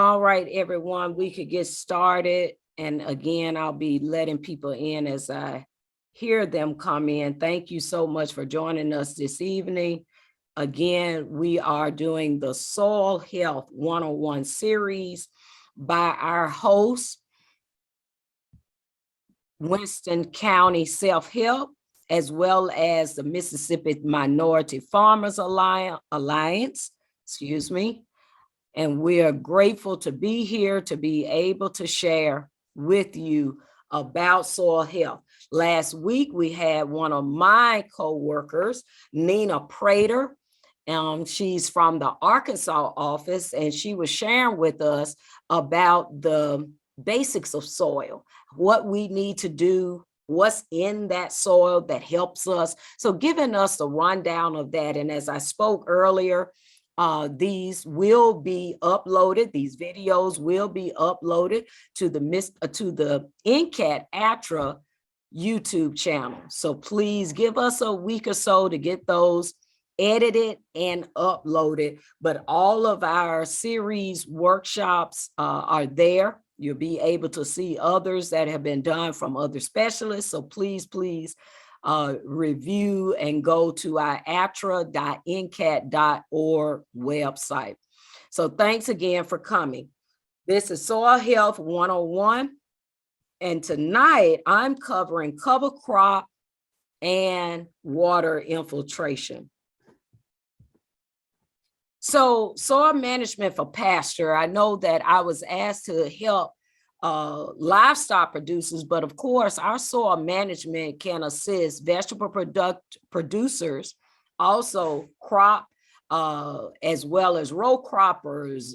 All right, everyone, we could get started. And again, I'll be letting people in as I hear them come in. Thank you so much for joining us this evening. Again, we are doing the Soil Health 101 series by our host, Winston County Self-Help, as well as the Mississippi Minority Farmers Alliance, and we are grateful to be here to be able to share with you about soil health. Last week, we had one of my co-workers, Nina Prater. She's from the Arkansas office, and she was sharing with us about the basics of soil, what we need to do, what's in that soil that helps us. So giving us the rundown of that. And as I spoke earlier, these will be uploaded. These videos will be uploaded to the NCAT ATTRA YouTube channel. So please give us a week or so to get those edited and uploaded. But all of our series workshops are there. You'll be able to see others that have been done from other specialists. So please review and go to our attra.ncat.org website. So thanks again for coming. This is Soil Health 101. And tonight I'm covering cover crop and water infiltration. So soil management for pasture, I know that I was asked to help livestock producers, but of course our soil management can assist vegetable producers, also crop, as well as row croppers,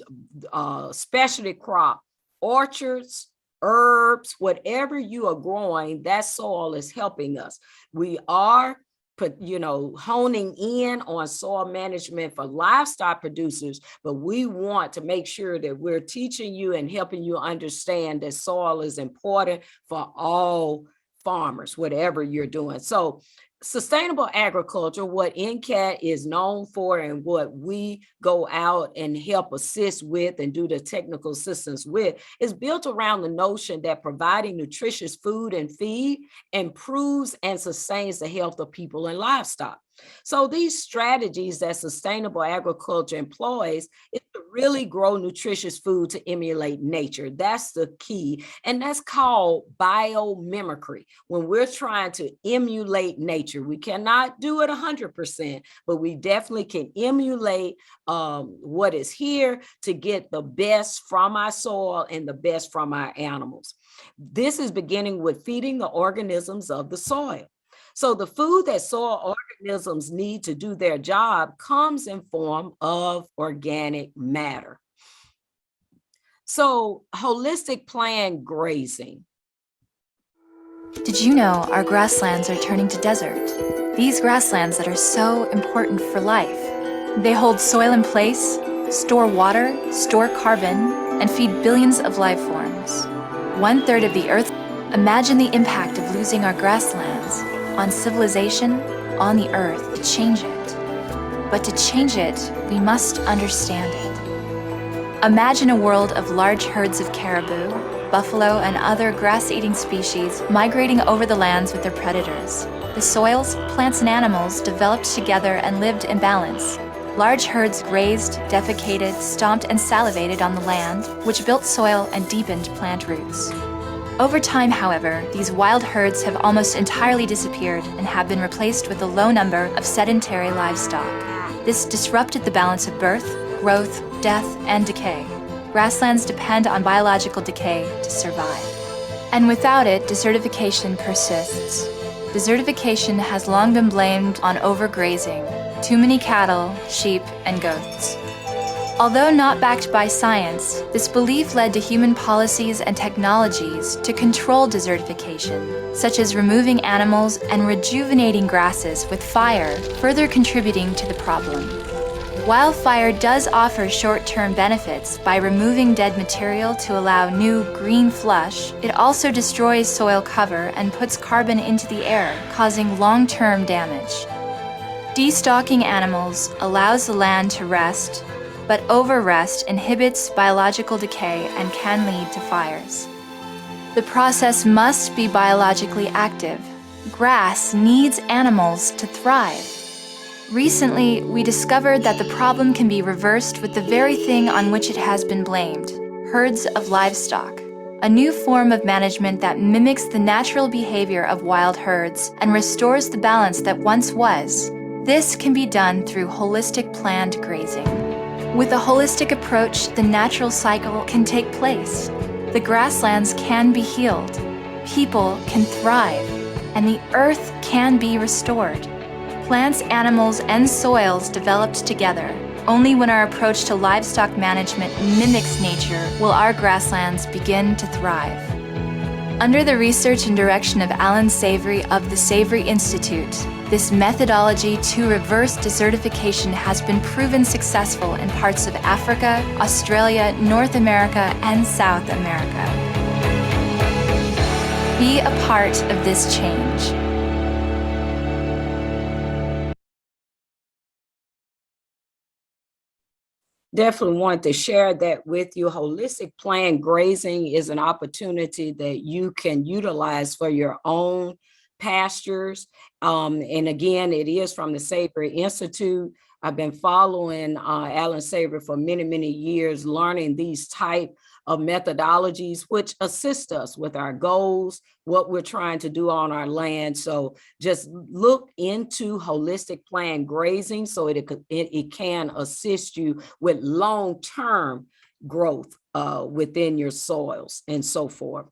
specialty crop, orchards, herbs, whatever you are growing, that soil is helping us. We are honing in on soil management for livestock producers, but we want to make sure that we're teaching you and helping you understand that soil is important for all farmers, whatever you're doing. So sustainable agriculture, what NCAT is known for and what we go out and help assist with and do the technical assistance with, is built around the notion that providing nutritious food and feed improves and sustains the health of people and livestock. So these strategies that sustainable agriculture employs is to really grow nutritious food to emulate nature. That's the key. And that's called biomimicry. When we're trying to emulate nature, we cannot do it 100%, but we definitely can emulate what is here to get the best from our soil and the best from our animals. This is beginning with feeding the organisms of the soil. So the food that soil organisms need to do their job comes in form of organic matter. So holistic plant grazing. Did you know our grasslands are turning to desert? These grasslands that are so important for life. They hold soil in place, store water, store carbon, and feed billions of life forms. 1/3 of the Earth. Imagine the impact of losing our grasslands on civilization, on the earth, to change it. But to change it, we must understand it. Imagine a world of large herds of caribou, buffalo, and other grass-eating species migrating over the lands with their predators. The soils, plants, and animals developed together and lived in balance. Large herds grazed, defecated, stomped, and salivated on the land, which built soil and deepened plant roots. Over time, however, these wild herds have almost entirely disappeared and have been replaced with a low number of sedentary livestock. This disrupted the balance of birth, growth, death, and decay. Grasslands depend on biological decay to survive. And without it, desertification persists. Desertification has long been blamed on overgrazing, too many cattle, sheep, and goats. Although not backed by science, this belief led to human policies and technologies to control desertification, such as removing animals and rejuvenating grasses with fire, further contributing to the problem. While fire does offer short-term benefits by removing dead material to allow new green flush, it also destroys soil cover and puts carbon into the air, causing long-term damage. Destalking animals allows the land to rest, but overrest inhibits biological decay and can lead to fires. The process must be biologically active. Grass needs animals to thrive. Recently, we discovered that the problem can be reversed with the very thing on which it has been blamed: herds of livestock. A new form of management that mimics the natural behavior of wild herds and restores the balance that once was. This can be done through holistic planned grazing. With a holistic approach, the natural cycle can take place. The grasslands can be healed, people can thrive, and the earth can be restored. Plants, animals, and soils developed together. Only when our approach to livestock management mimics nature will our grasslands begin to thrive. Under the research and direction of Alan Savory of the Savory Institute, this methodology to reverse desertification has been proven successful in parts of Africa, Australia, North America, and South America. Be a part of this change. Definitely want to share that with you. Holistic planned grazing is an opportunity that you can utilize for your own pastures. And again, it is from the Savory Institute. I've been following Alan Savory for many, many years, learning these type of methodologies, which assist us with our goals, what we're trying to do on our land. So just look into holistic planned grazing so it can assist you with long-term growth within your soils and so forth.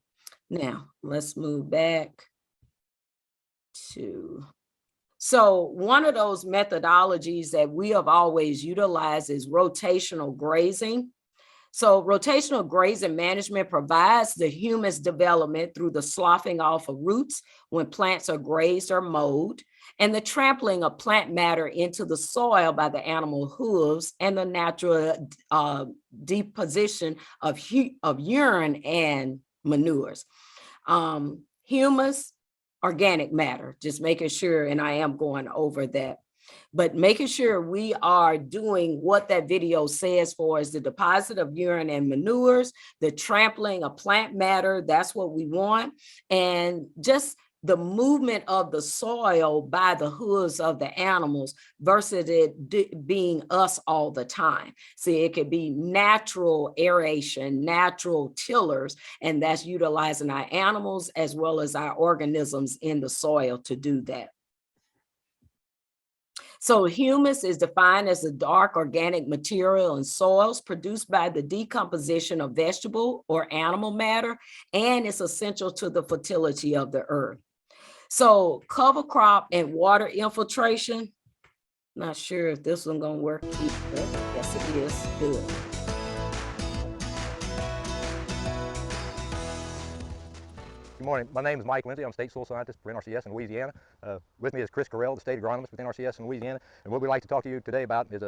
Now, let's move back to, so one of those methodologies that we have always utilized is rotational grazing. So rotational grazing management provides the humus development through the sloughing off of roots when plants are grazed or mowed, and the trampling of plant matter into the soil by the animal hooves, and the natural deposition of urine and manures. Humus, organic matter, just making sure, and I am going over that, but making sure we are doing what that video says for us: the deposit of urine and manures, the trampling of plant matter, that's what we want, and just the movement of the soil by the hooves of the animals versus it being us all the time. See, it could be natural aeration, natural tillers, and that's utilizing our animals as well as our organisms in the soil to do that. So humus is defined as a dark organic material in soils produced by the decomposition of vegetable or animal matter, and it's essential to the fertility of the earth. So cover crop and water infiltration, not sure if this one's gonna work either. Yes, it is. Good. Good morning. My name is Mike Lindsay. I'm State Soil Scientist for NRCS in Louisiana. With me is Chris Carell, the State Agronomist with NRCS in Louisiana. And what we'd like to talk to you today about is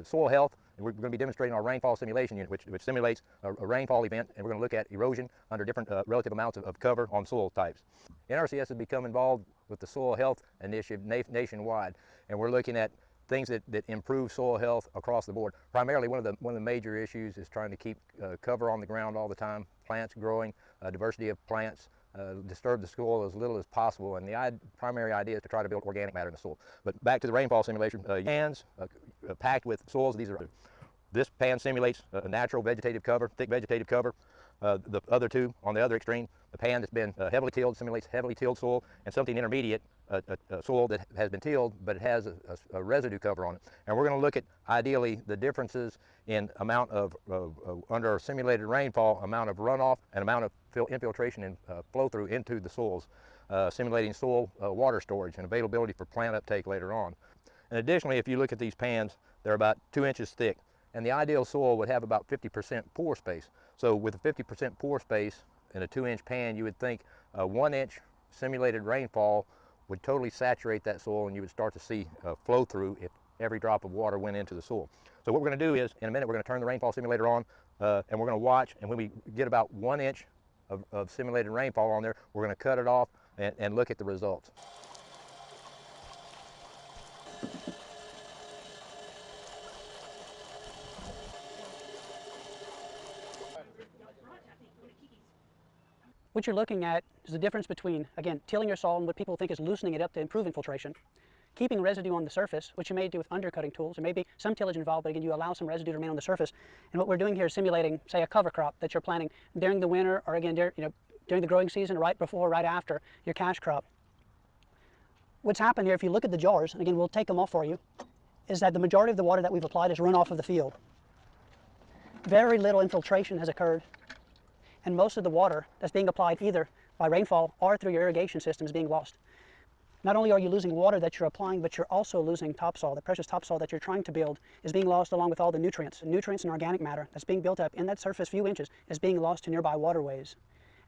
soil health. And we're going to be demonstrating our rainfall simulation unit, which simulates a rainfall event. And we're going to look at erosion under different relative amounts of cover on soil types. NRCS has become involved with the soil health initiative nationwide. And we're looking at things that improve soil health across the board. Primarily, one of the major issues is trying to keep cover on the ground all the time, plants growing, diversity of plants, disturb the soil as little as possible, and the primary idea is to try to build organic matter in the soil. But back to the rainfall simulation, pans packed with soils. This pan simulates a natural vegetative cover, thick vegetative cover. The other two on the other extreme, the pan that's been heavily tilled simulates heavily tilled soil, and something intermediate, a soil that has been tilled but it has a residue cover on it. And we're going to look at ideally the differences in amount of under simulated rainfall, amount of runoff and amount of infiltration and flow through into the soils, simulating soil water storage and availability for plant uptake later on. And additionally, if you look at these pans, they're about 2 inches thick, and the ideal soil would have about 50% pore space. So with a 50% pore space in a 2-inch pan, you would think a 1-inch simulated rainfall would totally saturate that soil, and you would start to see flow through if every drop of water went into the soil. So what we're going to do is, in a minute, we're going to turn the rainfall simulator on, and we're going to watch, and when we get about 1 inch of simulated rainfall on there, we're going to cut it off and look at the results. what you're looking at is the difference between, again, tilling your soil and what people think is loosening it up to improve infiltration, keeping residue on the surface, which you may do with undercutting tools. There may be some tillage involved, but again, you allow some residue to remain on the surface. And what we're doing here is simulating, say, a cover crop that you're planting during the winter, or again, during the growing season, right before, right after your cash crop. What's happened here, if you look at the jars, and again, we'll take them off for you, is that the majority of the water that we've applied is run off of the field. Very little infiltration has occurred, and most of the water that's being applied either by rainfall or through your irrigation system is being lost. Not only are you losing water that you're applying, but you're also losing topsoil. The precious topsoil that you're trying to build is being lost along with all the nutrients. Nutrients and organic matter that's being built up in that surface few inches is being lost to nearby waterways.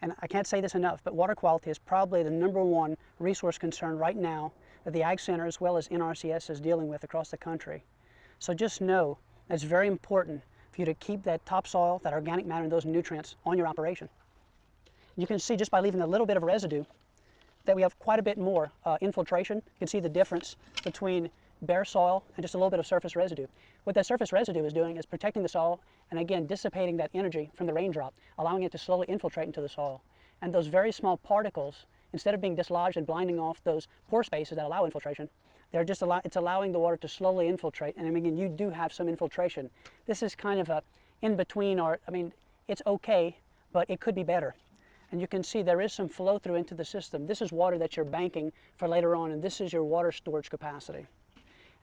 And I can't say this enough, but water quality is probably the #1 resource concern right now that the Ag Center as well as NRCS is dealing with across the country. So just know that it's very important for you to keep that topsoil, that organic matter, and those nutrients on your operation. You can see just by leaving a little bit of residue that we have quite a bit more infiltration. You can see the difference between bare soil and just a little bit of surface residue. What that surface residue is doing is protecting the soil and again dissipating that energy from the raindrop, allowing it to slowly infiltrate into the soil. And those very small particles, instead of being dislodged and blinding off those pore spaces that allow infiltration, it's allowing the water to slowly infiltrate. And again, you do have some infiltration. This is kind of a in between, or I mean, it's okay, but it could be better. And you can see there is some flow through into the system. This is water that you're banking for later on, and this is your water storage capacity.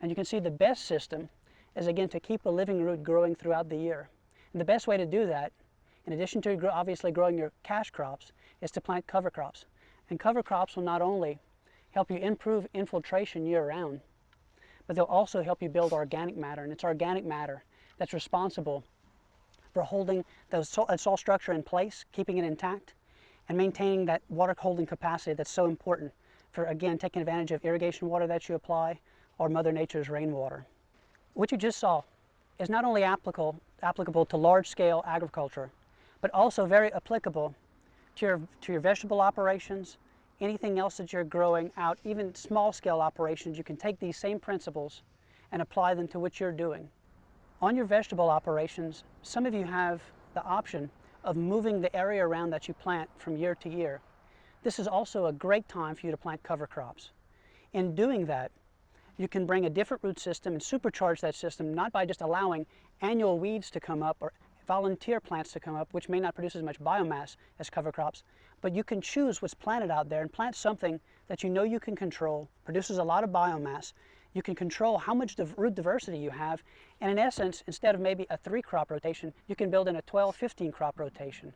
And you can see the best system is, again, to keep a living root growing throughout the year. And the best way to do that, in addition to obviously growing your cash crops, is to plant cover crops. And cover crops will not only help you improve infiltration year-round, but they'll also help you build organic matter. And it's organic matter that's responsible for holding the soil structure in place, keeping it intact, and maintaining that water holding capacity that's so important for, again, taking advantage of irrigation water that you apply or Mother Nature's rainwater. What you just saw is not only applicable to large-scale agriculture, but also very applicable to your vegetable operations, anything else that you're growing out, even small-scale operations. You can take these same principles and apply them to what you're doing. On your vegetable operations, some of you have the option of moving the area around that you plant from year to year. This is also a great time for you to plant cover crops. In doing that, you can bring a different root system and supercharge that system, not by just allowing annual weeds to come up or volunteer plants to come up, which may not produce as much biomass as cover crops, but you can choose what's planted out there and plant something that you know you can control, produces a lot of biomass. You can control how much root diversity you have, and in essence, instead of maybe a 3-crop rotation, you can build in a 12, 15-crop rotation.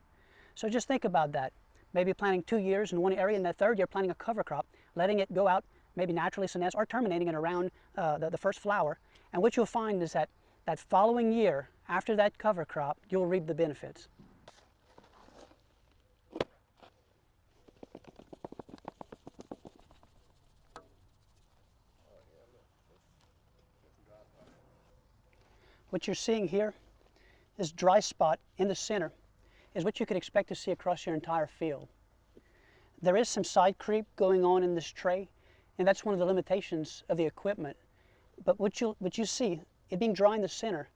So just think about that. Maybe planting 2 years in one area, and the 3rd year planting a cover crop, letting it go out, maybe naturally senesce, or terminating it around the first flower. And what you'll find is that that following year, after that cover crop, you'll reap the benefits. What you're seeing here, this dry spot in the center, is what you could expect to see across your entire field. There is some side creep going on in this tray, and that's one of the limitations of the equipment. But what you see, it being dry in the center,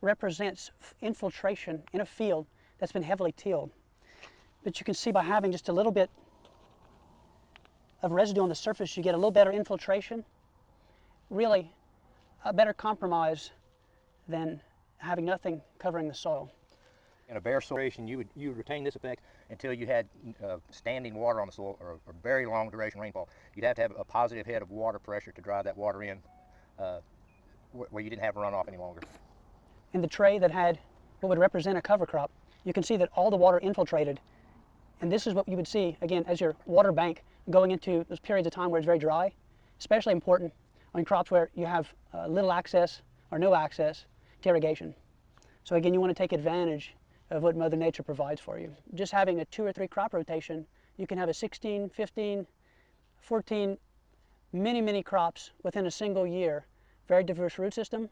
represents infiltration in a field that's been heavily tilled. But you can see by having just a little bit of residue on the surface, you get a little better infiltration, really a better compromise than having nothing covering the soil. In a bare soil, you would retain this effect until you had standing water on the soil or very long duration rainfall. You'd have to have a positive head of water pressure to drive that water in where you didn't have runoff any longer. In the tray that had what would represent a cover crop, you can see that all the water infiltrated. And this is what you would see, again, as your water bank going into those periods of time where it's very dry, especially important on crops where you have little access or no access to irrigation. So again, you want to take advantage of what Mother Nature provides for you. Just having a 2 or 3 crop rotation, you can have a 16, 15, 14, many crops within a single year. Very diverse root system,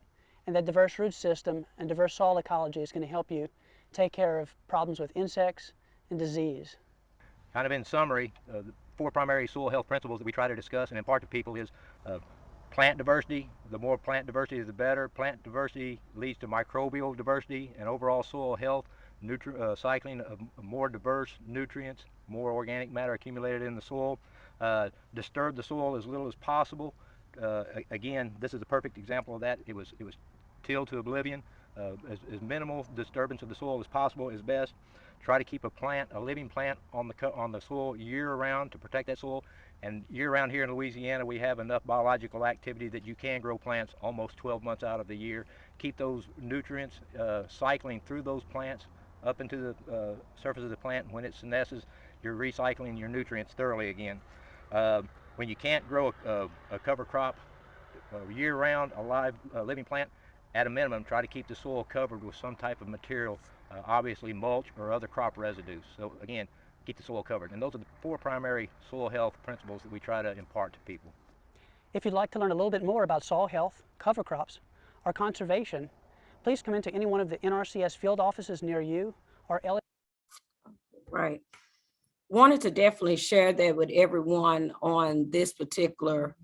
and that diverse root system and diverse soil ecology is going to help you take care of problems with insects and disease. Kind of in summary, the 4 primary soil health principles that we try to discuss and impart to people is plant diversity. The more plant diversity is the better. Plant diversity leads to microbial diversity and overall soil health. cycling of more diverse nutrients, more organic matter accumulated in the soil, disturb the soil as little as possible. Again, this is a perfect example of that. It was tilled to oblivion. As minimal disturbance of the soil as possible is best. Try to keep a living plant on the soil year-round to protect that soil. And year-round here in Louisiana, we have enough biological activity that you can grow plants almost 12 months out of the year. Keep those nutrients cycling through those plants up into the surface of the plant. When it senesces, you're recycling your nutrients thoroughly again. When you can't grow a cover crop year-round, a live living plant, at a minimum, try to keep the soil covered with some type of material, obviously mulch or other crop residues. So again, keep the soil covered. And those are the 4 primary soil health principles that we try to impart to people. If you'd like to learn a little bit more about soil health, cover crops, or conservation, please come into any one of the NRCS field offices near you or Right. Wanted to definitely share that with everyone on this particular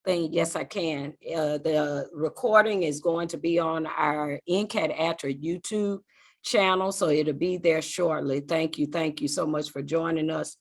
thing. Yes, I can. The recording is going to be on our NCAT ATTRA YouTube channel, so it'll be there shortly. Thank you so much for joining us.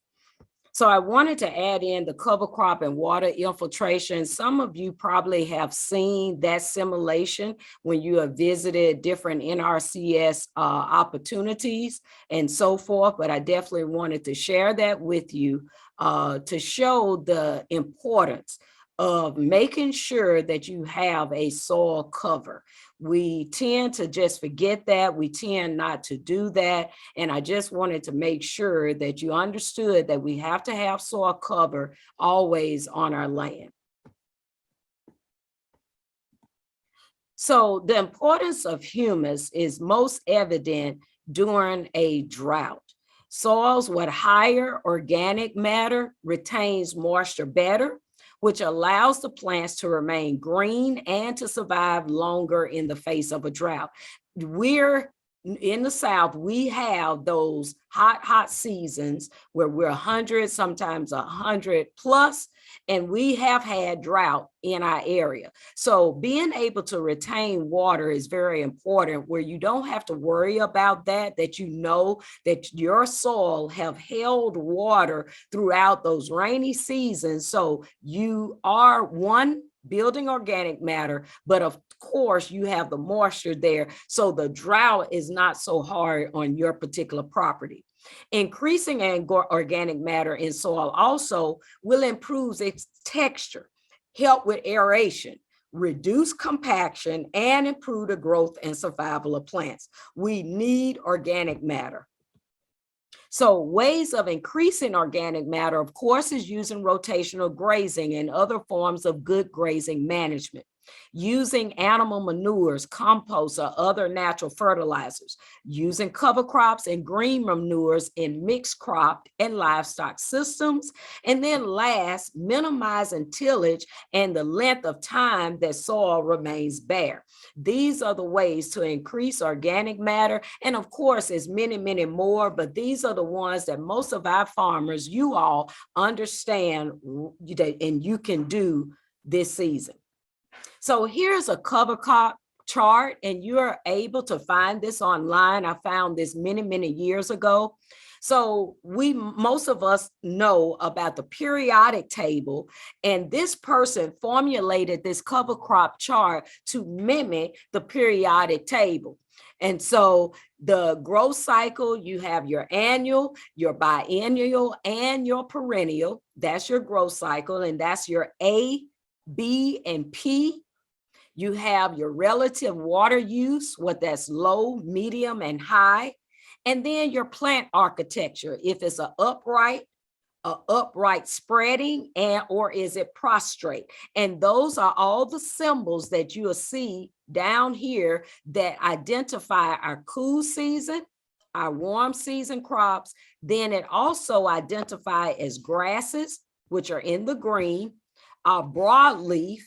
So I wanted to add in the cover crop and water infiltration. Some of you probably have seen that simulation when you have visited different NRCS opportunities and so forth, but I definitely wanted to share that with you to show the importance of making sure that you have a soil cover. We tend to just forget that. We tend not to do that. And I just wanted to make sure that you understood that we have to have soil cover always on our land. So the importance of humus is most evident during a drought. Soils with higher organic matter retains moisture better, which allows the plants to remain green and to survive longer in the face of a drought. We're in the South, we have those hot seasons where we're 100, sometimes 100 plus, and we have had drought in our area. So being able to retain water is very important, where you don't have to worry about that you know that your soil have held water throughout those rainy seasons. So you are, one, building organic matter, but of course you have the moisture there, so the drought is not so hard on your particular property. Increasing organic matter in soil also will improve its texture, help with aeration, reduce compaction, and improve the growth and survival of plants. We need organic matter. So ways of increasing organic matter, of course, is using rotational grazing and other forms of good grazing management. Using animal manures, compost, or other natural fertilizers, using cover crops and green manures in mixed crop and livestock systems, and then last, minimizing tillage and the length of time that soil remains bare. These are the ways to increase organic matter, and of course, there's many, many more, but these are the ones that most of our farmers, you all understand and you can do this season. So here's a cover crop chart, and you're able to find this online. I found this many, many years ago. So most of us know about the periodic table, and this person formulated this cover crop chart to mimic the periodic table. And so the growth cycle, you have your annual, your biennial, and your perennial. That's your growth cycle, and that's your A, B, and P. You have your relative water use, what that's low, medium, and high. And then your plant architecture, if it's an upright spreading, or is it prostrate? And those are all the symbols that you'll see down here that identify our cool season, our warm season crops. Then it also identifies as grasses, which are in the green, our broadleaf,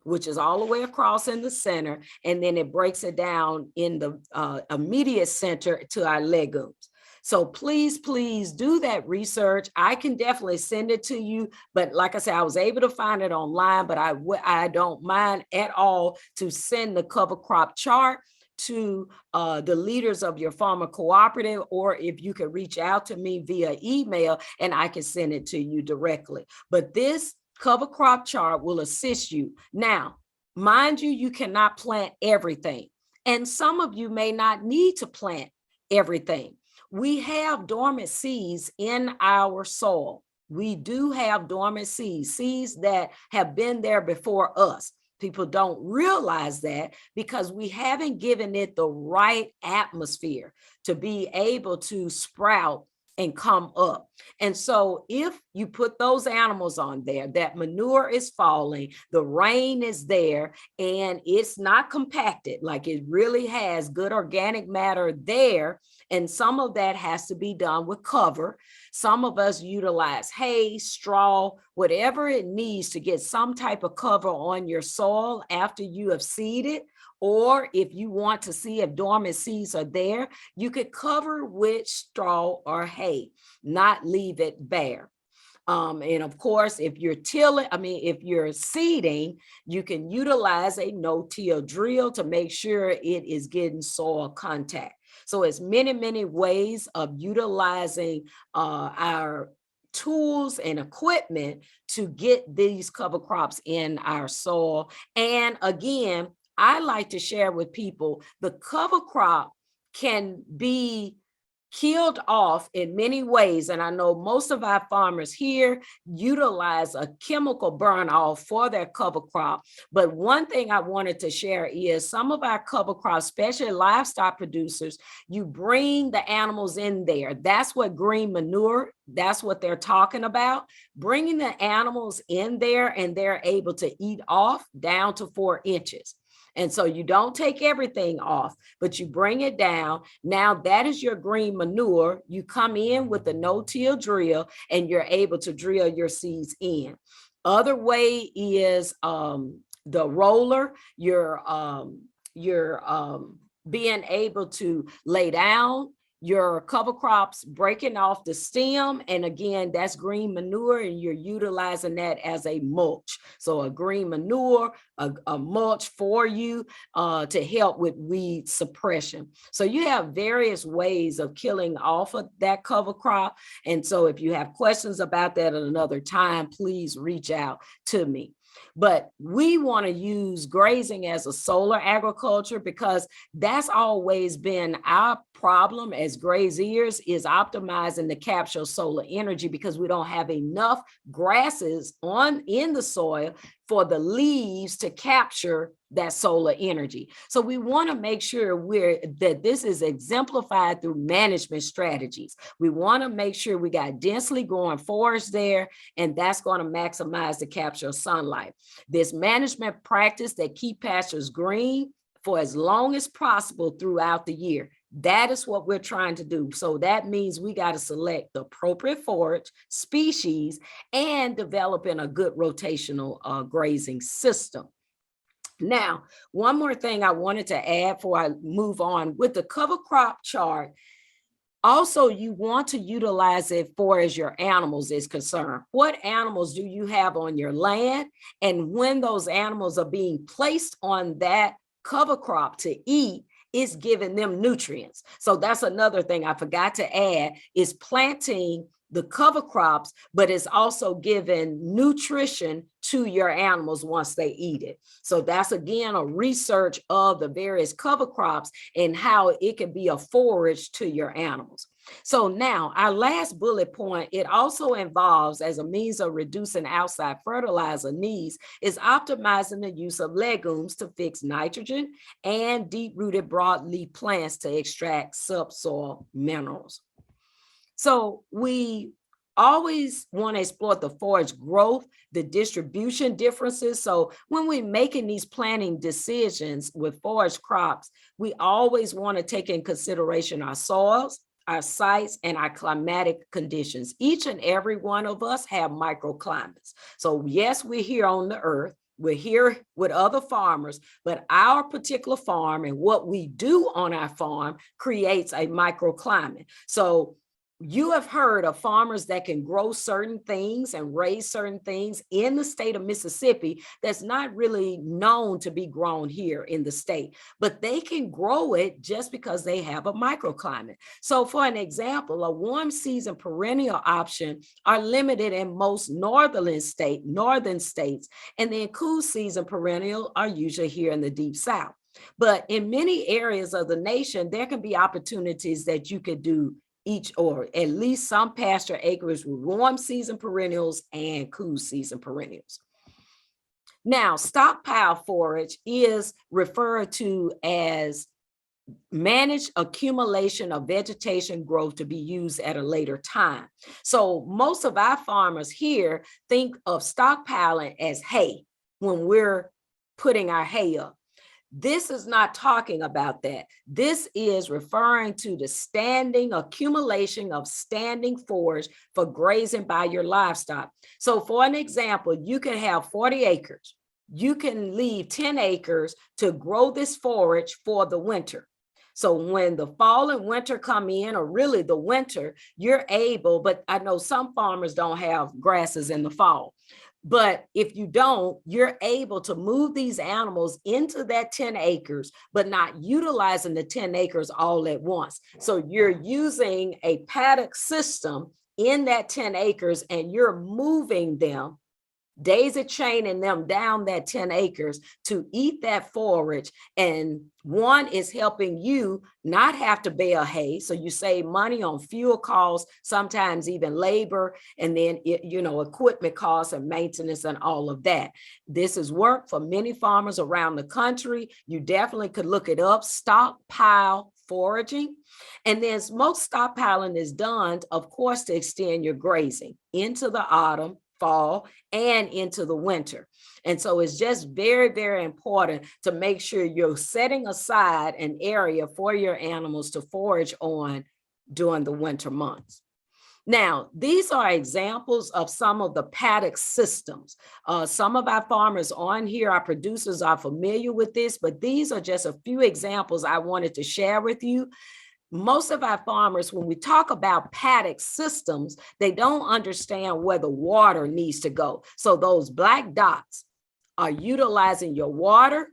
which is all the way across in the center, and then it breaks it down in the immediate center to our legumes. So please, please do that research. I can definitely send it to you, but like I said, I was able to find it online, but I don't mind at all to send the cover crop chart. to the leaders of your farmer cooperative, or if you can reach out to me via email and I can send it to you directly. But this cover crop chart will assist you. Now, mind you, you cannot plant everything. And some of you may not need to plant everything. We have dormant seeds in our soil. We do have dormant seeds that have been there before us. People don't realize that because we haven't given it the right atmosphere to be able to sprout and come up. And so if you put those animals on there, that manure is falling, the rain is there, and it's not compacted, like it really has good organic matter there. And some of that has to be done with cover. Some of us utilize hay, straw, whatever it needs to get some type of cover on your soil after you have seeded. Or if you want to see if dormant seeds are there, you could cover with straw or hay, not leave it bare. And of course, if you're if you're seeding, you can utilize a no-till drill to make sure it is getting soil contact. So it's many, many ways of utilizing our tools and equipment to get these cover crops in our soil. And again, I like to share with people, the cover crop can be killed off in many ways. And I know most of our farmers here utilize a chemical burn off for their cover crop. But one thing I wanted to share is some of our cover crops, especially livestock producers, you bring the animals in there. That's what green manure, that's what they're talking about. Bringing the animals in there and they're able to eat off down to 4 inches. And so you don't take everything off, but you bring it down. Now that is your green manure. You come in with the no-till drill and you're able to drill your seeds in. Other way is the roller. You're being able to lay down your cover crops, breaking off the stem. And again, that's green manure and you're utilizing that as a mulch. So a green manure, a mulch for you to help with weed suppression. So you have various ways of killing off of that cover crop. And so if you have questions about that at another time, please reach out to me. But we want to use grazing as a solar agriculture because that's always been our problem as graziers, is optimizing the capture of solar energy because we don't have enough grasses in the soil for the leaves to capture that solar energy. So we want to make sure that this is exemplified through management strategies. We want to make sure we got densely growing forest there, and that's going to maximize the capture of sunlight. This management practice that keep pastures green for as long as possible throughout the year. That is what we're trying to do. So that means we got to select the appropriate forage species and developing a good rotational grazing system. Now, one more thing I wanted to add before I move on with the cover crop chart. Also, you want to utilize it for as your animals is concerned. What animals do you have on your land? And when those animals are being placed on that cover crop to eat, it's giving them nutrients. So that's another thing I forgot to add is planting the cover crops, but it's also giving nutrition to your animals once they eat it. So that's again a research of the various cover crops and how it can be a forage to your animals. So now our last bullet point, it also involves as a means of reducing outside fertilizer needs is optimizing the use of legumes to fix nitrogen and deep-rooted broadleaf plants to extract subsoil minerals. So we always want to explore the forage growth, the distribution differences. So when we're making these planting decisions with forage crops, we always want to take in consideration our soils, our sites, and our climatic conditions. Each and every one of us have microclimates. So yes, we're here on the earth. We're here with other farmers, but our particular farm and what we do on our farm creates a microclimate. So you have heard of farmers that can grow certain things and raise certain things in the state of Mississippi that's not really known to be grown here in the state, but they can grow it just because they have a microclimate. So for an example, a warm season perennial option are limited in most northern states, and then cool season perennial are usually here in the deep South. But in many areas of the nation, there can be opportunities that you could do each or at least some pasture acres with warm season perennials and cool season perennials. Now, stockpile forage is referred to as managed accumulation of vegetation growth to be used at a later time. So most of our farmers here think of stockpiling as hay when we're putting our hay up. This is not talking about that. This is referring to the standing accumulation of standing forage for grazing by your livestock. So for an example, you can have 40 acres. You can leave 10 acres to grow this forage for the winter. So when the fall and winter come in, or really the winter, you're able, but I know some farmers don't have grasses in the fall. But if you don't, you're able to move these animals into that 10 acres, but not utilizing the 10 acres all at once. So you're using a paddock system in that 10 acres and you're moving them, daisy chaining them down that 10 acres to eat that forage. And one is helping you not have to bale hay. So you save money on fuel costs, sometimes even labor, and then, equipment costs and maintenance and all of that. This is work for many farmers around the country. You definitely could look it up, stockpile foraging. And then most stockpiling is done, of course, to extend your grazing into the autumn, fall, and into the winter. And so it's just very, very important to make sure you're setting aside an area for your animals to forage on during the winter months. Now, these are examples of some of the paddock systems. Some of our farmers on here, our producers, are familiar with this, but these are just a few examples I wanted to share with you. Most of our farmers, when we talk about paddock systems, they don't understand where the water needs to go. So those black dots are utilizing your water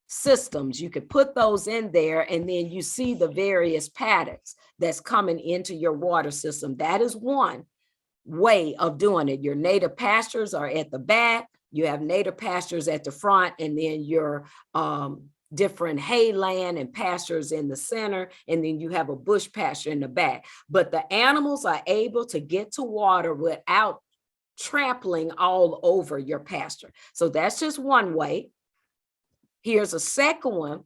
systems. You could put those in there and then you see the various paddocks that's coming into your water system. That is one way of doing it. Your native pastures are at the back. You have native pastures at the front, and then your different hay land and pastures in the center, and then you have a bush pasture in the back. But the animals are able to get to water without trampling all over your pasture. So that's just one way. Here's a second one.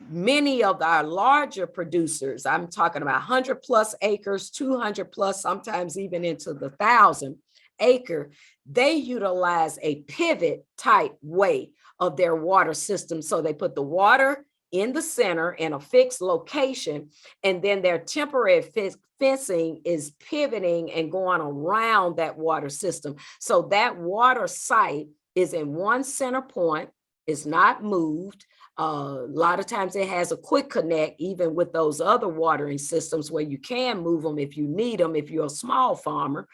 Many of our larger producers, I'm talking about 100 plus acres, 200 plus, sometimes even into the 1,000 acre, they utilize a pivot type way of their water system. So they put the water in the center in a fixed location, and then their temporary fencing is pivoting and going around that water system. So that water site is in one center point, is not moved. A lot of times it has a quick connect, even with those other watering systems where you can move them if you need them, if you're a small farmer.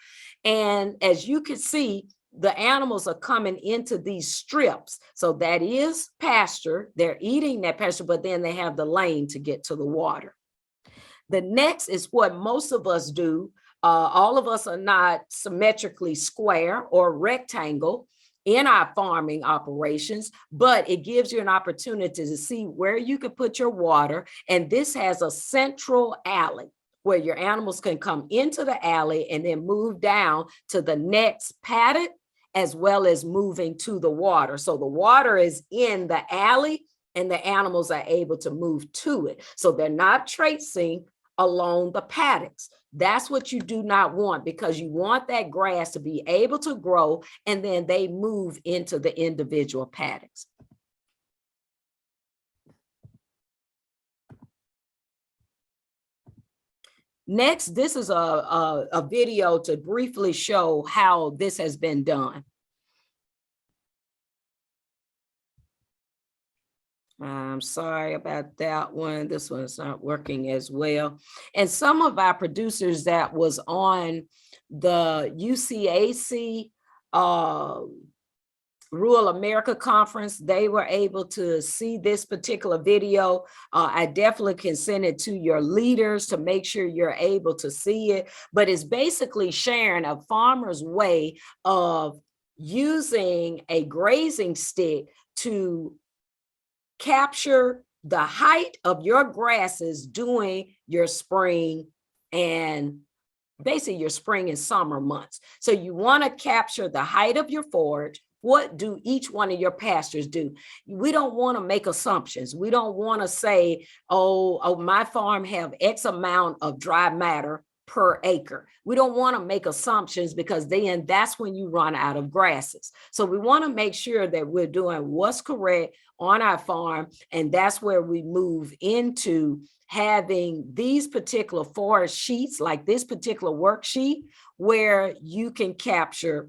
And as you can see, the animals are coming into these strips. So that is pasture. They're eating that pasture, but then they have the lane to get to the water. The next is what most of us do. All of us are not symmetrically square or rectangle in our farming operations, but it gives you an opportunity to see where you can put your water. And this has a central alley where your animals can come into the alley and then move down to the next paddock, as well as moving to the water. So the water is in the alley and the animals are able to move to it. So they're not tracing along the paddocks. That's what you do not want, because you want that grass to be able to grow and then they move into the individual paddocks. Next, this is a video to briefly show how this has been done. I'm sorry about that one. This one's not working as well. And some of our producers that was on the UCAC Rural America Conference, they were able to see this particular video. I definitely can send it to your leaders to make sure you're able to see it. But it's basically sharing a farmer's way of using a grazing stick to capture the height of your grasses during your spring and basically your spring and summer months. So you want to capture the height of your forage. What do each one of your pastures do? We don't want to make assumptions. We don't want to say, oh, my farm have X amount of dry matter per acre. We don't want to make assumptions because then that's when you run out of grasses. So we want to make sure that we're doing what's correct on our farm. And that's where we move into having these particular forest sheets, like this particular worksheet, where you can capture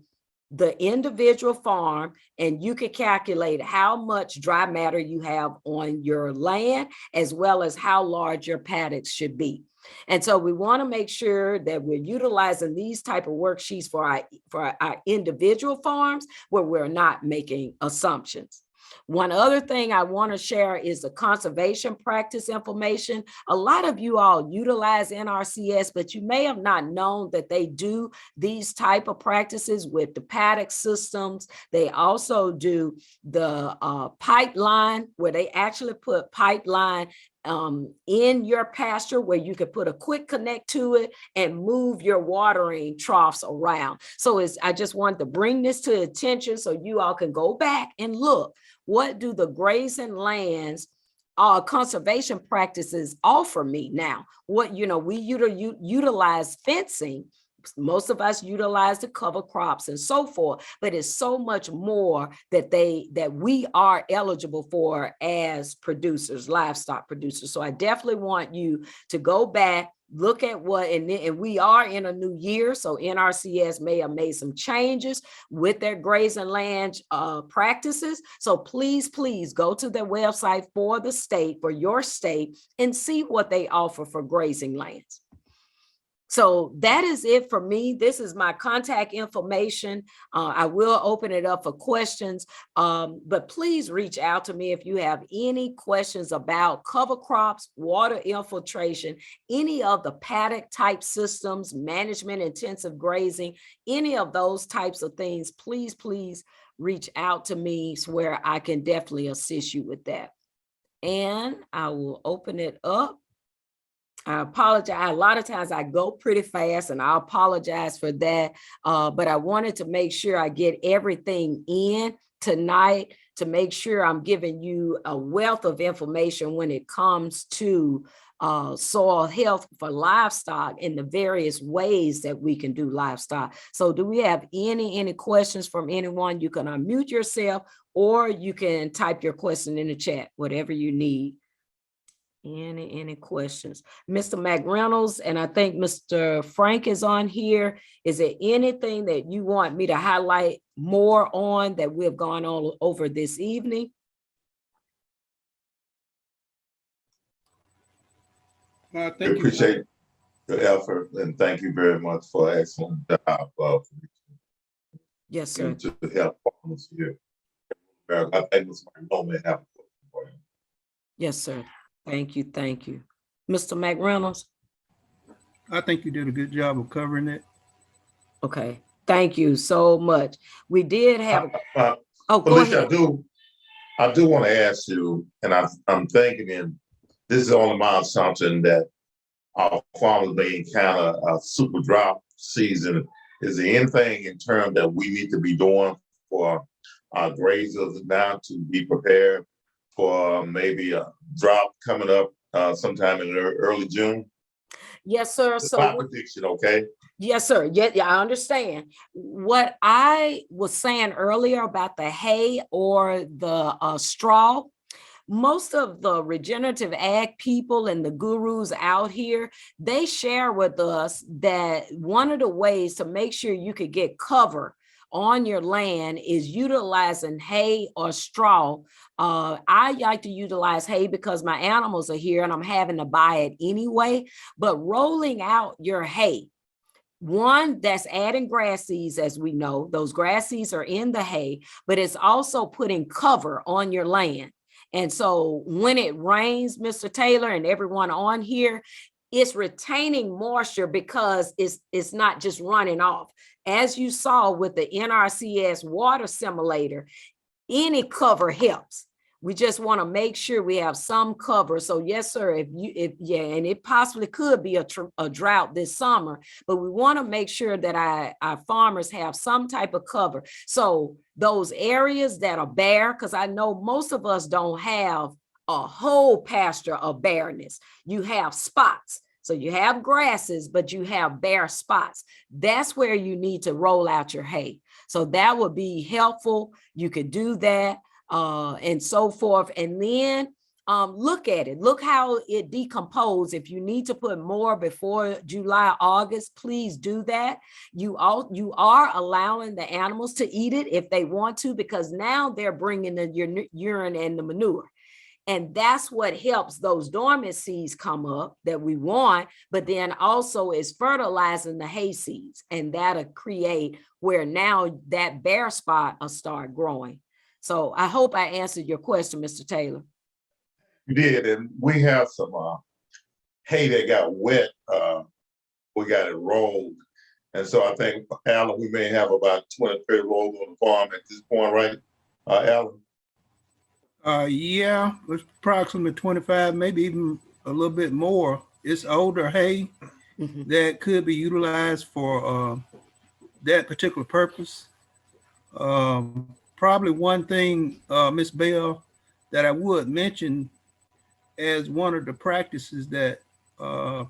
the individual farm and you can calculate how much dry matter you have on your land, as well as how large your paddocks should be. And so we want to make sure that we're utilizing these type of worksheets for our individual farms where we're not making assumptions. One other thing I want to share is the conservation practice information. A lot of you all utilize NRCS, but you may have not known that they do these type of practices with the paddock systems. They also do the pipeline, where they actually put pipeline in your pasture where you could put a quick connect to it and move your watering troughs around. So I just wanted to bring this to attention so you all can go back and look. What do the grazing lands conservation practices offer me now? What, we utilize fencing. Most of us utilize the cover crops and so forth, but it's so much more that we are eligible for as producers, livestock producers. So I definitely want you to go back, look at what, and we are in a new year, so NRCS may have made some changes with their grazing land practices. So please go to their website for the state, for your state, and see what they offer for grazing lands. So that is it for me. This is my contact information. I will open it up for questions, but please reach out to me if you have any questions about cover crops, water infiltration, any of the paddock type systems, management intensive grazing, any of those types of things. Please reach out to me where I can definitely assist you with that. And I will open it up. I apologize. A lot of times I go pretty fast and I apologize for that. But I wanted to make sure I get everything in tonight to make sure I'm giving you a wealth of information when it comes to soil health for livestock and the various ways that we can do livestock. So do we have any questions from anyone? You can unmute yourself or you can type your question in the chat, whatever you need. Any questions? Mr. McReynolds, and I think Mr. Frank is on here. Is there anything that you want me to highlight more on that we've gone on over this evening? Thank you. Appreciate the effort and thank you very much for an excellent job. Yes, sir. To help farmers here. I think Mr. McReynolds have a question for you. Yes, sir. Thank you. Mr. McReynolds? I think you did a good job of covering it. Okay, thank you so much. We did have, go Felicia, ahead. I do want to ask you, and I'm thinking, and this is only my assumption, that our farmers may encounter a super drought season. Is there anything in terms that we need to be doing for our grazers now to be prepared for maybe a drought coming up sometime in early June? Yes, sir. It's my prediction, okay? Yes, sir. Yeah, I understand. What I was saying earlier about the hay or the straw, most of the regenerative ag people and the gurus out here, they share with us that one of the ways to make sure you could get cover on your land is utilizing hay or straw. I like to utilize hay because my animals are here and I'm having to buy it anyway, but rolling out your hay, one, that's adding grass seeds, as we know, those grass seeds are in the hay, but it's also putting cover on your land. And so when it rains, Mr. Taylor and everyone on here, it's retaining moisture because it's not just running off. As you saw with the NRCS water simulator, any cover helps. We just want to make sure we have some cover. So yes, sir, and it possibly could be a drought this summer, but we want to make sure that our farmers have some type of cover. So those areas that are bare, because I know most of us don't have a whole pasture of bareness. You have spots. So you have grasses, but you have bare spots. That's where you need to roll out your hay. So that would be helpful. You could do that. And so forth. And then look at it. Look how it decomposes. If you need to put more before July, August, please do that. You are allowing the animals to eat it if they want to, because now they're bringing the urine and the manure. And that's what helps those dormant seeds come up that we want, but then also is fertilizing the hay seeds. And that'll create where now that bare spot will start growing. So I hope I answered your question, Mr. Taylor. You did, and we have some hay that got wet. We got it rolled. And so I think, Alan, we may have about 20, 30 rolls on the farm at this point, right, Alan? Yeah, it's approximately 25, maybe even a little bit more. It's older hay that could be utilized for that particular purpose. Probably one thing, Ms. Bell, that I would mention as one of the practices that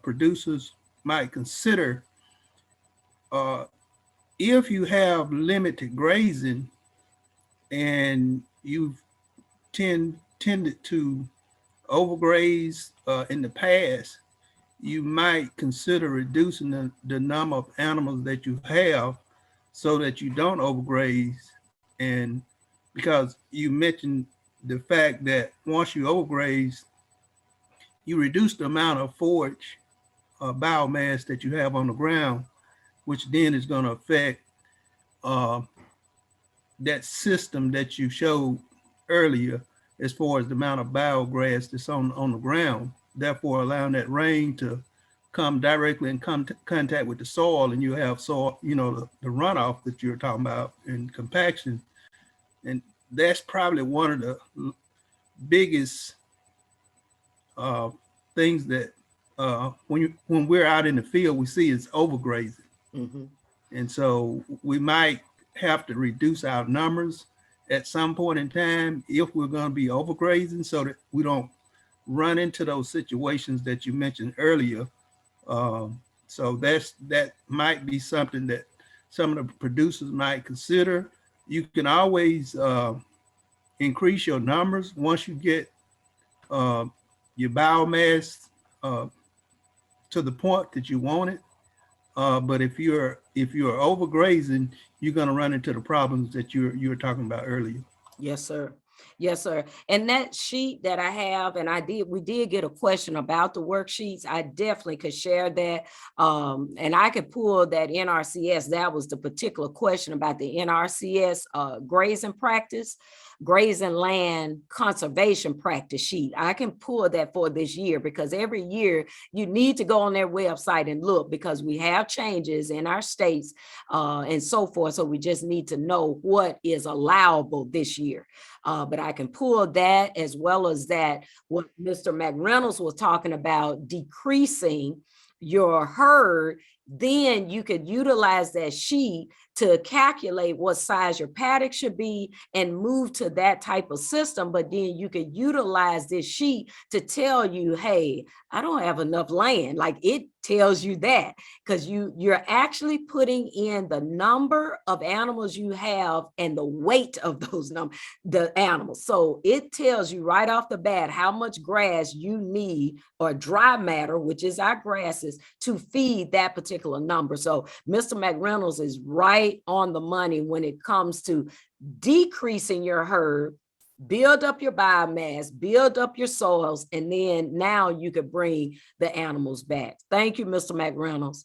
producers might consider, if you have limited grazing and you've tended to overgraze in the past, you might consider reducing the number of animals that you have so that you don't overgraze. And because you mentioned the fact that once you overgraze, you reduce the amount of forage biomass that you have on the ground, which then is going to affect that system that you showed earlier as far as the amount of biograss that's on the ground, therefore allowing that rain to come directly in contact with the soil, and you have soil, you know, the runoff that you're talking about and compaction. And that's probably one of the biggest things that when we're out in the field, we see is overgrazing. And so we might have to reduce our numbers at some point in time if we're going to be overgrazing, so that we don't run into those situations that you mentioned earlier. So that might be something that some of the producers might consider. You can always increase your numbers once you get your biomass to the point that you want it. But if you're overgrazing, you're going to run into the problems that you were talking about earlier. Yes, sir. Yes, sir. And that sheet that I have, and we did get a question about the worksheets. I definitely could share that. And I could pull that NRCS. That was the particular question about the NRCS grazing practice, grazing land conservation practice sheet. I can pull that for this year, because every year you need to go on their website and look, because we have changes in our states and so forth. So we just need to know what is allowable this year. But I can pull that, as well as that what Mr. McReynolds was talking about, decreasing your herd. Then you could utilize that sheet to calculate what size your paddock should be and move to that type of system. But then you could utilize this sheet to tell you, hey, I don't have enough land. Like, it tells you that, because you're actually putting in the number of animals you have and the weight of those the animals. So it tells you right off the bat how much grass you need, or dry matter, which is our grasses, to feed that particular particular number. So Mr. McReynolds is right on the money when it comes to decreasing your herd, build up your biomass, build up your soils, and then now you could bring the animals back. Thank you, Mr. McReynolds.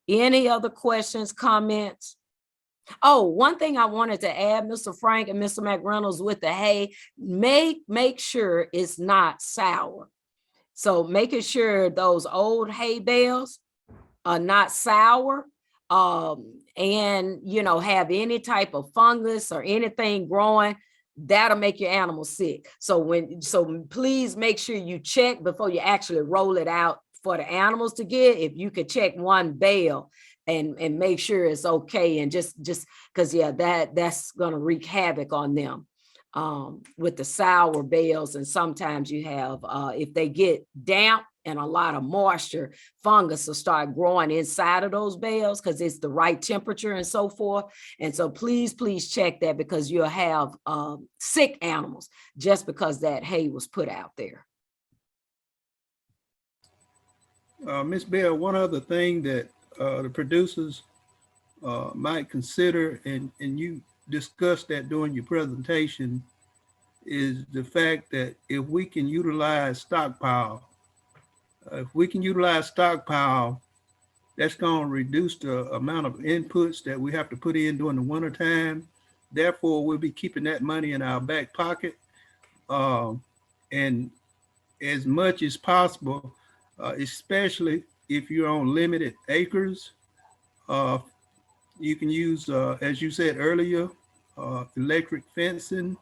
Any other questions, comments? Oh, one thing I wanted to add, Mr. Frank and Mr. McReynolds, with the hay, make sure it's not sour. So making sure those old hay bales are not sour, and have any type of fungus or anything growing, that'll make your animal sick. So please make sure you check before you actually roll it out for the animals to get. If you could check one bale and make sure it's okay, and just because that's gonna wreak havoc on them with the sour bales. And sometimes you have if they get damp and a lot of moisture, fungus will start growing inside of those bales because it's the right temperature and so forth. And so please check that, because you'll have sick animals just because that hay was put out there. Ms. Bell, one other thing that the producers might consider, and you discussed that during your presentation, is the fact that if we can utilize stockpile, that's going to reduce the amount of inputs that we have to put in during the winter time. Therefore, we'll be keeping that money in our back pocket. And as much as possible, especially if you're on limited acres, you can use, as you said earlier, electric fencing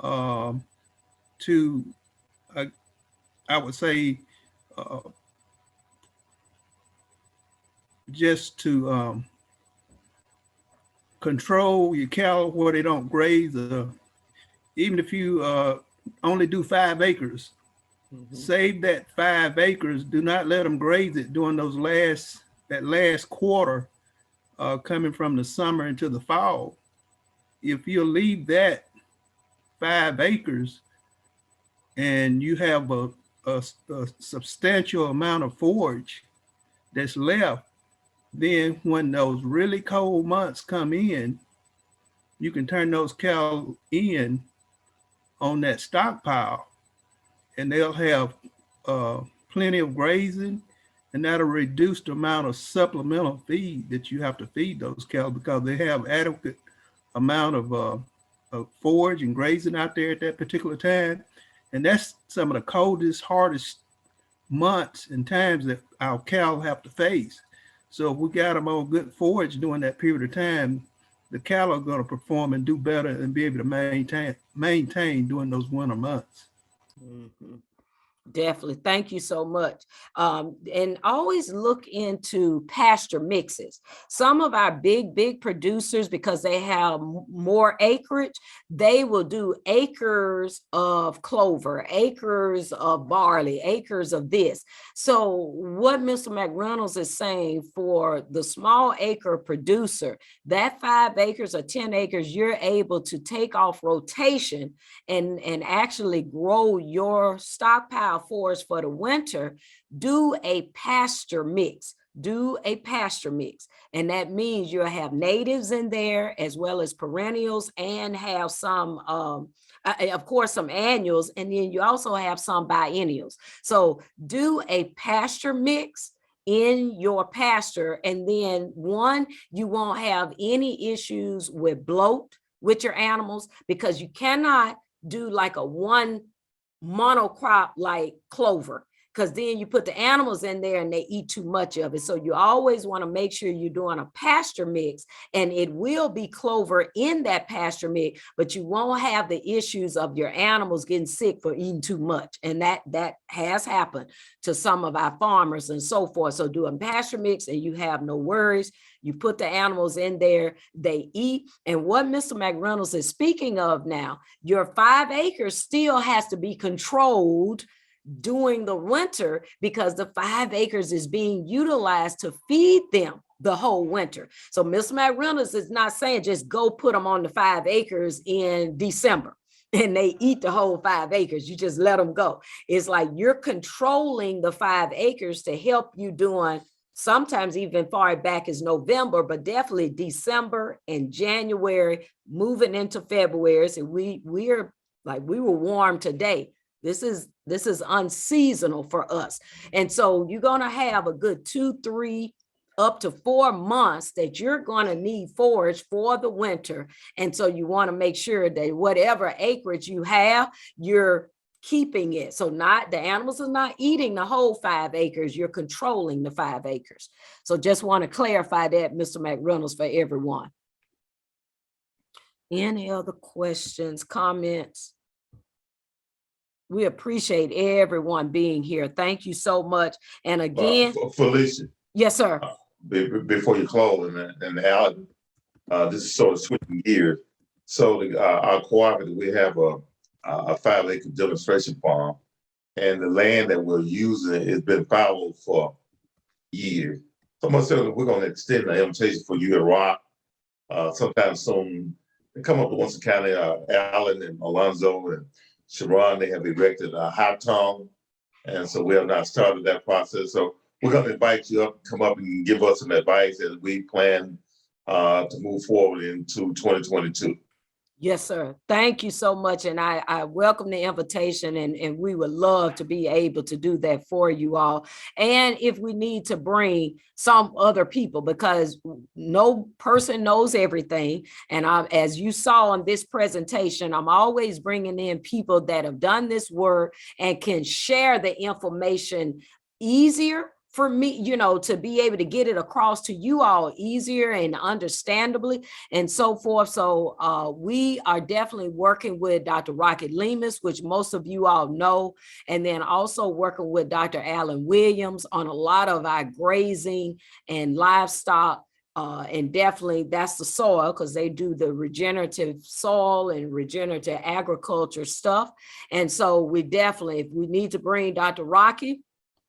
to, I would say, just to control your cattle where they don't graze. Even if you only do 5 acres, save that 5 acres. Do not let them graze it during that last quarter coming from the summer into the fall. If you leave that 5 acres and you have a substantial amount of forage that's left, then when those really cold months come in, you can turn those cows in on that stockpile, and they'll have plenty of grazing, and that'll reduce the amount of supplemental feed that you have to feed those cows, because they have adequate amount of forage and grazing out there at that particular time. And that's some of the coldest, hardest months and times that our cows have to face. So if we got them on good forage during that period of time, the cattle are going to perform and do better and be able to maintain during those winter months. Mm-hmm. Definitely. Thank you so much. And always look into pasture mixes. Some of our big producers, because they have more acreage, they will do acres of clover, acres of barley, acres of this. So what Mr. McReynolds is saying, for the small acre producer, that 5 acres or 10 acres, you're able to take off rotation and actually grow your stockpile forest for the winter. Do a pasture mix. And that means you'll have natives in there as well as perennials, and have some of course some annuals, and then you also have some biennials. So do a pasture mix in your pasture, and then you won't have any issues with bloat with your animals, because you cannot do like a one monocrop like clover, because then you put the animals in there and they eat too much of it. So you always want to make sure you're doing a pasture mix, and it will be clover in that pasture mix, but you won't have the issues of your animals getting sick for eating too much. And that has happened to some of our farmers and so forth. So do a pasture mix and you have no worries. You put the animals in there, they eat. And what Mr. McReynolds is speaking of now, your 5 acres still has to be controlled during the winter, because the 5 acres is being utilized to feed them the whole winter. So Mr. McReynolds is not saying just go put them on the 5 acres in December and they eat the whole 5 acres. You just let them go. It's like you're controlling the 5 acres to help you during sometimes even far back as November, but definitely December and January, moving into February. So we were warm today. This is unseasonal for us. And so you're going to have a good 2, 3, up to 4 months that you're going to need forage for the winter. And so you want to make sure that whatever acreage you have, you're keeping it. So the animals are not eating the whole 5 acres. You're controlling the 5 acres. So just want to clarify that, Mr. McReynolds, for everyone. Any other questions, comments? We appreciate everyone being here. Thank you so much. And again, Felicia. Yes, sir. Before you close, and Alan, this is sort of switching gears. So our cooperative, we have a 5-acre demonstration farm, and the land that we're using has been followed for years. So much so we're going to extend the invitation for you at Rock sometime soon. They come up to Winston County, Allen and Alonzo and Sharon, they have erected a hot tongue. And so we have not started that process. So we're going to invite you up, come up and give us some advice as we plan to move forward into 2022. Yes, sir. Thank you so much. And I welcome the invitation, and we would love to be able to do that for you all. And if we need to bring some other people, because no person knows everything. And as you saw in this presentation, I'm always bringing in people that have done this work and can share the information easier for me, to be able to get it across to you all easier and understandably and so forth. So we are definitely working with Dr. Rocket Lemus, which most of you all know, and then also working with Dr. Alan Williams on a lot of our grazing and livestock. And definitely that's the soil, because they do the regenerative soil and regenerative agriculture stuff. And so we definitely, if we need to bring Dr. Rocky,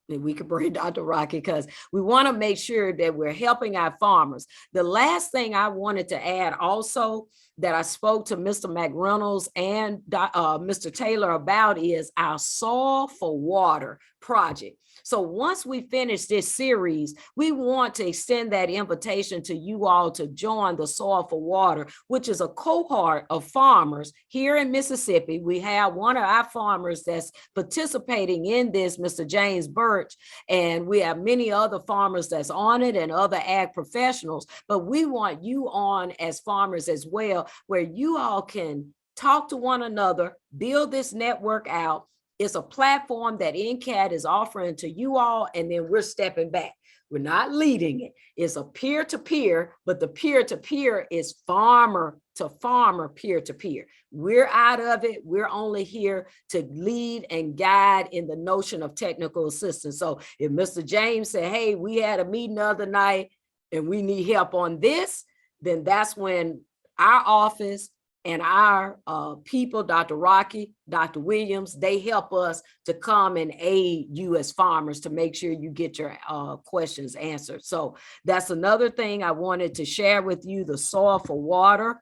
we could bring Dr. Rocky, because we want to make sure that we're helping our farmers. The last thing I wanted to add also that I spoke to Mr. McReynolds and Mr. Taylor about is our Soil for Water project. So once we finish this series, we want to extend that invitation to you all to join the Soil for Water, which is a cohort of farmers here in Mississippi. We have one of our farmers that's participating in this, Mr. James Birch, and we have many other farmers that's on it and other ag professionals, but we want you on as farmers as well, where you all can talk to one another, build this network out. It's a platform that NCAT is offering to you all, and then we're stepping back. We're not leading it. It's a peer-to-peer, but the peer-to-peer is farmer to farmer, peer-to-peer. We're out of it. We're only here to lead and guide in the notion of technical assistance. So if Mr. James said, hey, we had a meeting the other night and we need help on this, then that's when our office and our people, Dr. Rocky, Dr. Williams, they help us to come and aid you as farmers to make sure you get your questions answered. So that's another thing I wanted to share with you, the Soil for Water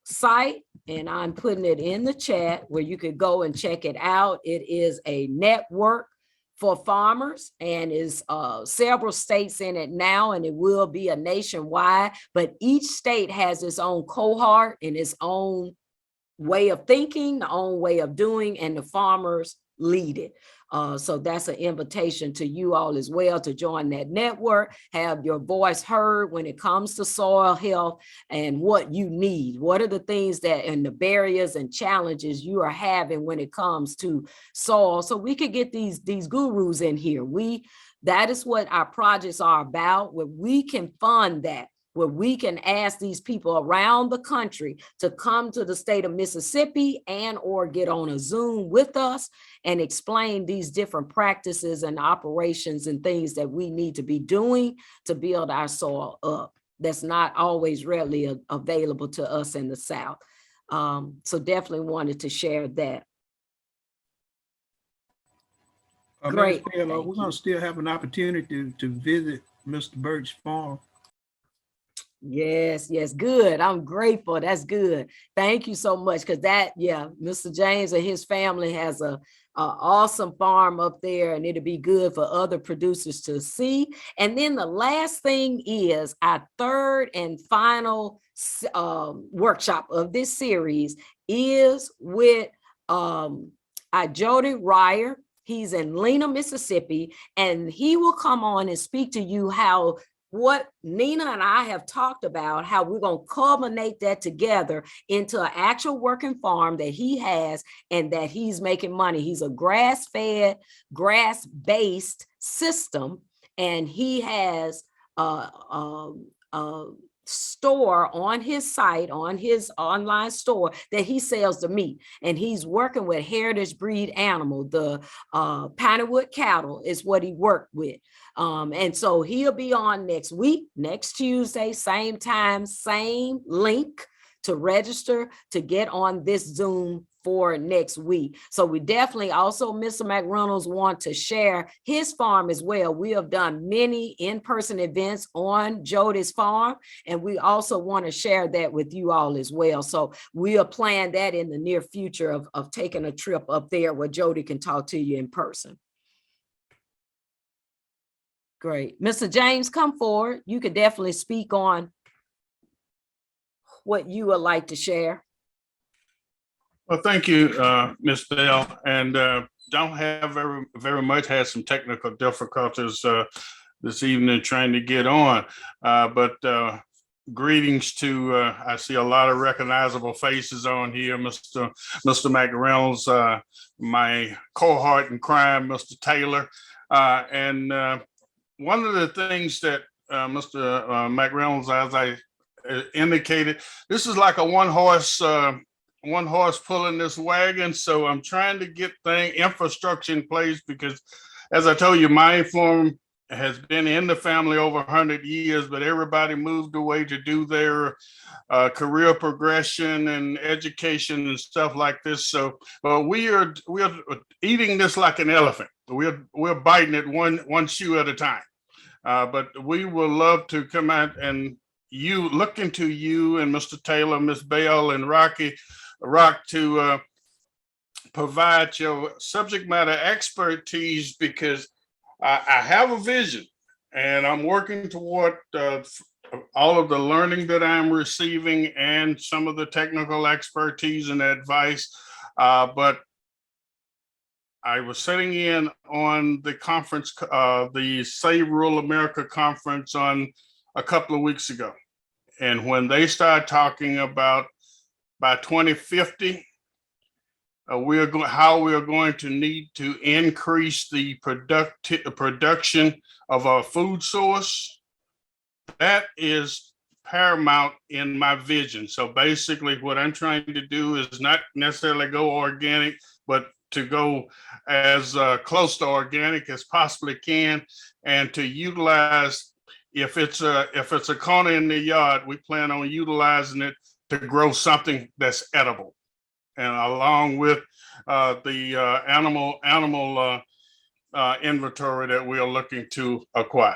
site, and I'm putting it in the chat where you could go and check it out. It is a network for farmers and is several states in it now, and it will be a nationwide, but each state has its own cohort and its own way of thinking, the own way of doing, and the farmers lead it. So that's an invitation to you all as well to join that network, have your voice heard when it comes to soil health and what you need. What are the things that and the barriers and challenges you are having when it comes to soil? So we could get these gurus in here. That is what our projects are about, where we can fund that, where we can ask these people around the country to come to the state of Mississippi and or get on a Zoom with us and explain these different practices and operations and things that we need to be doing to build our soil up. That's not always readily available to us in the South. So definitely wanted to share that. Great. We're going to still have an opportunity to visit Mr. Birch's farm. Yes, good. I'm grateful. That's good. Thank you so much. Because Mr. James and his family has a awesome farm up there, and it'll be good for other producers to see. And then the last thing is our third and final workshop of this series is with Jody Ryer. He's in Lena, Mississippi, and he will come on and speak to you how what Nina and I have talked about, how we're going to culminate that together into an actual working farm that he has and that he's making money. He's a grass-fed, grass-based system, and he has store on his site, on his online store, that he sells the meat, and he's working with heritage breed animal. The Pineywood cattle is what he worked with, and so he'll be on next week, next Tuesday, same time, same link to register to get on this Zoom for next week. So we definitely also, Mr. McReynolds, want to share his farm as well. We have done many in-person events on Jody's farm, and we also want to share that with you all as well. So we'll plan that in the near future of taking a trip up there where Jody can talk to you in person. Great. Mr. James, come forward. You can definitely speak on what you would like to share. Well, thank you, Ms. Bell, and don't have very much, had some technical difficulties this evening trying to get on, but greetings to, I see a lot of recognizable faces on here, Mr. McReynolds, my cohort in crime, Mr. Taylor, and one of the things that Mr. McReynolds, as I indicated, this is like a one horse pulling this wagon. So I'm trying to get infrastructure in place, because as I told you, my farm has been in the family over 100 years, but everybody moved away to do their career progression and education and stuff like this. So we are eating this like an elephant. We're biting it one shoe at a time. But we will love to come out and look into you and Mr. Taylor, Ms. Bell, and Rock to provide your subject matter expertise, because I have a vision and I'm working toward all of the learning that I'm receiving and some of the technical expertise and advice. But I was sitting in on the conference, the Save Rural America conference on a couple of weeks ago. And when they started talking about by 2050, how we are going to need to increase the production of our food source, that is paramount in my vision. So basically what I'm trying to do is not necessarily go organic, but to go as close to organic as possibly can, and to utilize, if it's a corner in the yard, we plan on utilizing it to grow something that's edible, and along with the animal inventory that we are looking to acquire.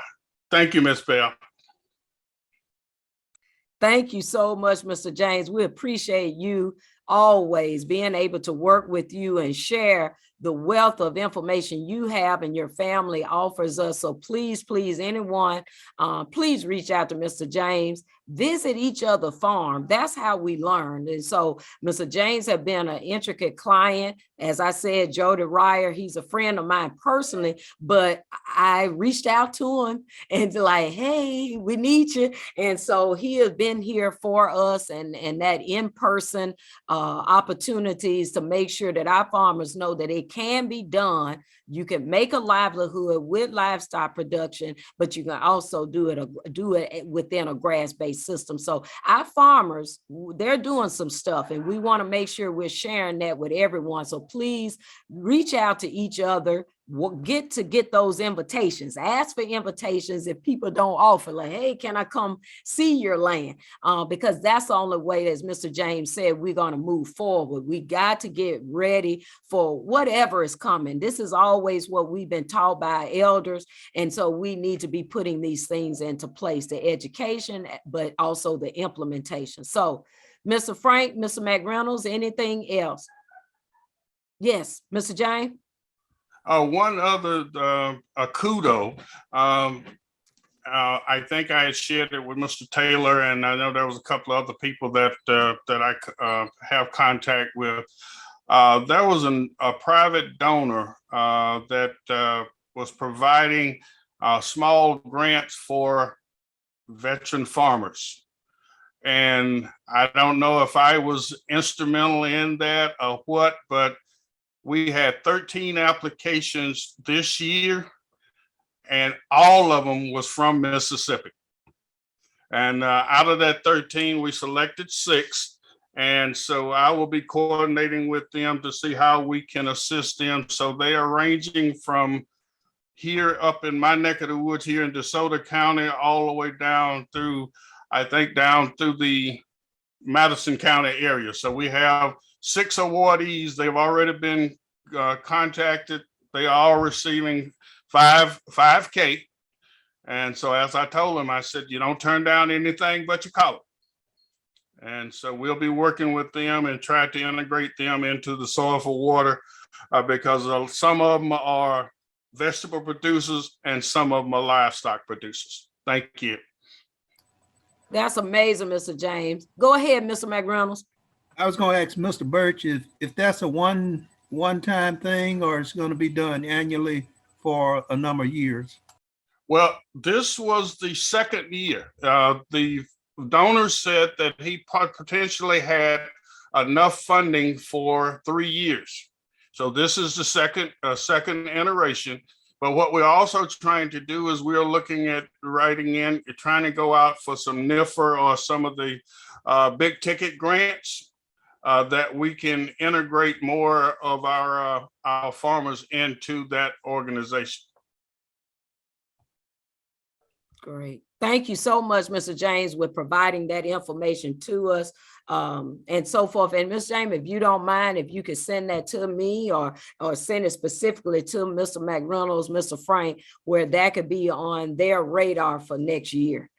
Thank you, Ms. Bell. Thank you so much, Mr. James. We appreciate you always being able to work with you and share the wealth of information you have and your family offers us. So please, anyone, please reach out to Mr. James. Visit each other farm. That's how we learn. And so Mr. James has been an intricate client. As I said, Jody Ryer, he's a friend of mine personally, but I reached out to him and like, hey, we need you. And so he has been here for us, and that in-person opportunities to make sure that our farmers know that it can be done. You can make a livelihood with livestock production, but you can also do it within a grass-based system. So our farmers, they're doing some stuff, and we want to make sure we're sharing that with everyone. So please reach out to each other. We'll get those invitations. Ask for invitations if people don't offer, like, hey, can I come see your land? Because that's the only way, as Mr. James said, we're going to move forward. We got to get ready for whatever is coming. This is always what we've been taught by elders. And so we need to be putting these things into place, the education, but also the implementation. So Mr. Frank, Mr. McReynolds, anything else? Yes, Mr. James? One other kudo. I think I had shared it with Mr. Taylor, and I know there was a couple of other people that I have contact with. There was a private donor that was providing small grants for veteran farmers. And I don't know if I was instrumental in that or what, but we had 13 applications this year, and all of them was from Mississippi. And out of that 13, we selected 6. And so I will be coordinating with them to see how we can assist them. So they are ranging from here up in my neck of the woods here in DeSoto County, all the way down through, I think, down through the Madison County area. So we have 6 awardees. They've already been contacted. They are all receiving 5K. And so as I told them, I said, you don't turn down anything but your color. And so we'll be working with them and try to integrate them into the soil for water because some of them are vegetable producers and some of them are livestock producers. Thank you. That's amazing, Mr. James. Go ahead, Mr. McReynolds. I was going to ask Mr. Birch if that's a one-time thing or it's going to be done annually for a number of years. Well, this was the second year. The donor said that he potentially had enough funding for 3 years. So this is the second iteration. But what we're also trying to do is we're looking at trying to go out for some NIFR or some of the big ticket grants that we can integrate more of our farmers into that organization. Great. Thank you so much, Mr. James, with providing that information to us and so forth. And Mr. James, if you don't mind, if you could send that to me or send it specifically to Mr. McReynolds, Mr. Frank, where that could be on their radar for next year.